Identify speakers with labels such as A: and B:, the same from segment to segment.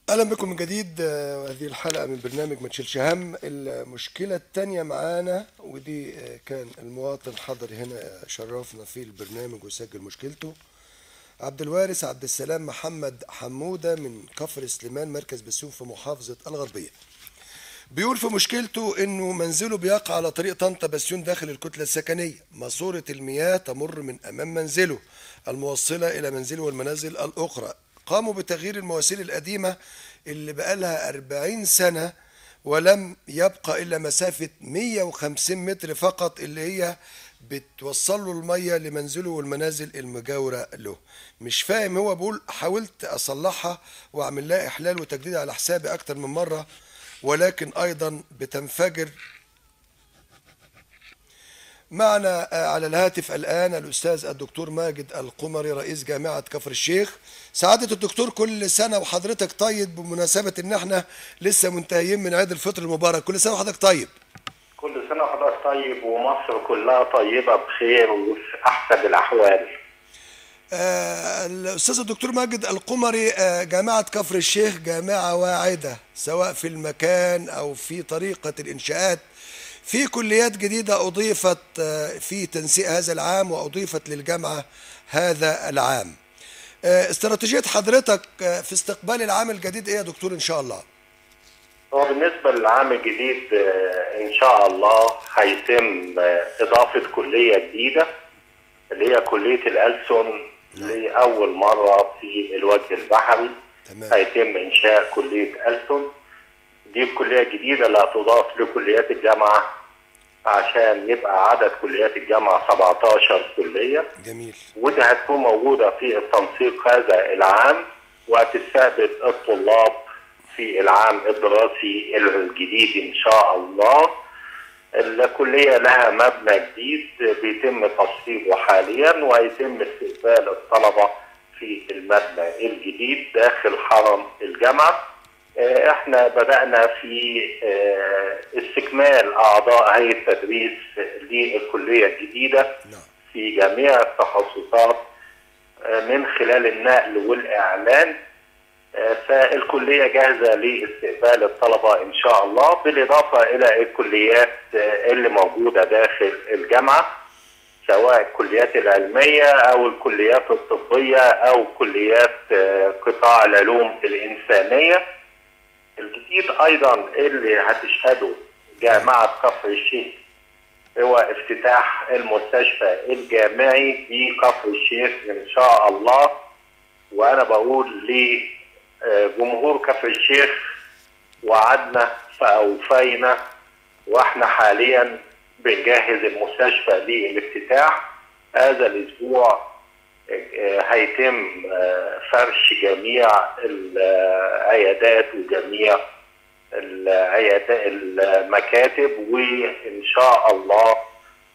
A: أهلا بكم من جديد. هذه الحلقة من برنامج ما تشيلش هم. المشكلة التانية معانا ودي كان المواطن حضر هنا، شرفنا في البرنامج وسجل مشكلته. عبد الوارث عبد السلام محمد حمودة من كفر سليمان مركز بسيون في محافظة الغربية. بيقول في مشكلته انه منزله بيقع على طريق طنطا بسيون داخل الكتلة السكنية. ماسورة المياه تمر من امام منزله الموصلة الى منزله والمنازل الاخرى. قاموا بتغيير المواسير القديمة اللي بقالها 40 سنة، ولم يبقى الا مسافة 150 متر فقط اللي هي بتوصل له المية لمنزله والمنازل المجاورة له. مش فاهم، هو بيقول حاولت اصلحها واعمل لها احلال وتجديد على حسابي اكتر من مرة، ولكن ايضا بتنفجر. معنا على الهاتف الان الاستاذ الدكتور ماجد القمري رئيس جامعة كفر الشيخ. سعادة الدكتور، كل سنة وحضرتك طيب، بمناسبة ان احنا لسه منتهيين من عيد الفطر المبارك. كل سنة وحضرتك طيب.
B: كل سنة وحضرتك طيب، ومصر كلها طيبة بخير وفي أحسن الأحوال.
A: الأستاذ الدكتور ماجد القمري، جامعة كفر الشيخ جامعة واعدة سواء في المكان أو في طريقة الإنشاءات. في كليات جديدة أضيفت في تنسيق هذا العام وأضيفت للجامعة هذا العام. استراتيجية حضرتك في استقبال العام الجديد إيه يا دكتور إن شاء الله؟
B: هو بالنسبة للعام الجديد إن شاء الله هيتم إضافة كلية جديدة اللي هي كلية الألسن لأول مرة في الوجه البحري.
A: تمام.
B: هيتم إنشاء كلية ألسن، دي الكلية الجديدة اللي هتضاف لكليات الجامعة عشان يبقى عدد كليات الجامعة 17 كلية.
A: جميل.
B: ودي هتكون موجودة في التنسيق هذا العام، وهتستقبل الطلاب في العام الدراسي الجديد إن شاء الله. الكلية لها مبنى جديد بيتم تصميمه حاليا، وهيتم استقبال الطلبة في المبنى الجديد داخل حرم الجامعة. احنا بدأنا في استكمال أعضاء هيئة التدريس للكلية الجديدة في جميع التخصصات من خلال النقل والإعلان. فالكلية جاهزة لاستقبال الطلبة إن شاء الله، بالإضافة إلى الكليات اللي موجودة داخل الجامعة، سواء الكليات العلمية أو الكليات الطبية أو كليات قطاع العلوم الإنسانية. الجديد أيضا اللي هتشهده جامعة كفر الشيخ هو افتتاح المستشفى الجامعي في كفر الشيخ إن شاء الله. وأنا بقول لجمهور كفر الشيخ وعدنا فأوفينا، وإحنا حاليا بنجهز المستشفى للافتتاح. هذا الأسبوع هيتم فرش جميع العيادات وجميع المكاتب، وإن شاء الله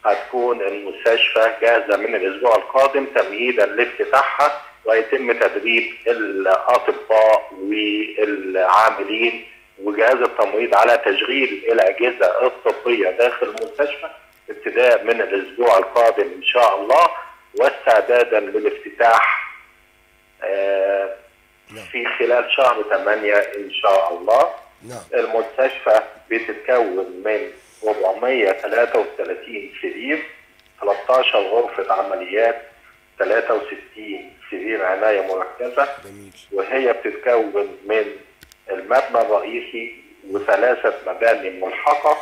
B: هتكون المستشفى جاهزة من الأسبوع القادم تمهيدا لافتتاحها، ويتم تدريب الأطباء والعاملين وجهاز التمريض على تشغيل الأجهزة الطبية داخل المستشفى ابتداء من الأسبوع القادم إن شاء الله، واستعدادا للافتتاح في خلال شهر 8 إن شاء الله. المستشفى بتتكون من 433 سرير، 13 غرفة عمليات، 63 سرير عناية مركزة. وهي بتتكون من المبنى الرئيسي وثلاثة مباني ملحقة.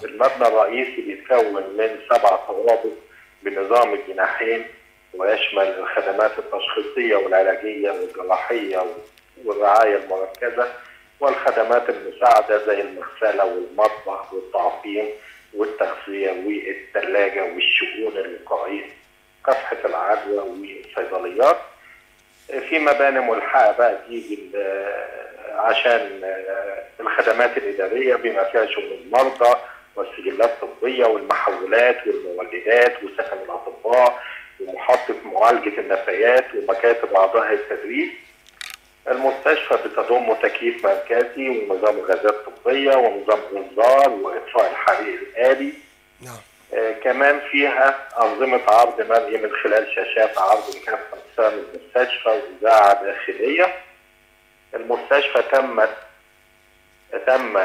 B: المبنى الرئيسي بيتكون من 7 طوابق بنظام الجناحين، ويشمل الخدمات التشخيصية والعلاجية والجراحية والرعاية المركزة، والخدمات المساعدة زي المغسلة والمطبخ والتعقيم والتغذية والثلاجة والشؤون الوقائية، كافحة العدوى والصيدليات. في مباني ملحقة بقى دي عشان الخدمات الإدارية بما فيها شؤون المرضى والسجلات الطبية والمحولات والمولدات وسكن الأطباء ومحطة معالجة النفايات ومكاتب أعضاء التدريس. المستشفى بتضم تكييف مركزي ونظام غازات طبية ونظام إنذار وإطفاء الحريق الآلي. كمان فيها أنظمة عرض مرئي من خلال شاشات عرض كافة أقسام المستشفى وإذاعة داخلية. المستشفى تم